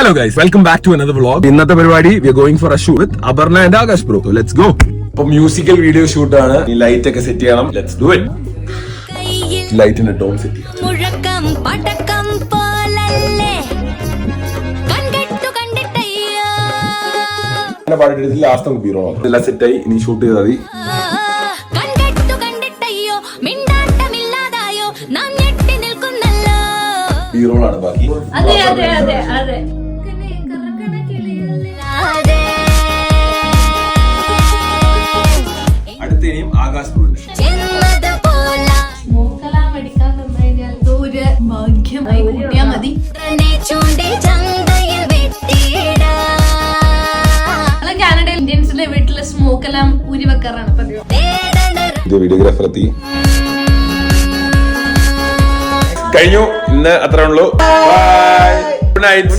Hello guys, welcome back to another vlog. ഇന്നത്തെ പരിപാടി we are going for a shoot with Abarna and Akash bro. So let's go. ഇപ്പൊ musical video shoot ആണ്. ഈ light ഒക്കെ set ചെയ്യണം. Let's do it. ലൈറ്റിന്റെ tone set ചെയ്യാം. മുഴക്കം പടക്കം പോലല്ലേ കണ്ടിട്ടു കണ്ടിട്ടയ്യോ. എന്നെ പാടിയിട്ട് ലാസ്റ്റ് നമുക്ക് ബീറോ ആണ്. എല്ലാം സെറ്റ് ആയി ഇനി ഷൂട്ട് ചെയ്താൽ മതി. കണ്ടിട്ടു കണ്ടിട്ടയ്യോ മിണ്ടാട്ടമില്ലാതായോ നാം ഞെട്ടി നിൽക്കുന്നല്ലോ. ബീറോ ആണ് ബാക്കി. അതെ അതെ അതെ അതെ. ആകാശ് ഭാഗ്യമായി കൂട്ടിയാ മതി. കാനഡയിൽ ഇന്ത്യൻസിന്റെ വീട്ടില് സ്മോക്ക് എല്ലാം ഊരി വെക്കാറാണ് പതിവ്. വീഡിയോഗ്രാഫർ എത്തി കഴിഞ്ഞു. ഇന്ന് അത്രേ ഉള്ളൂ. Good night.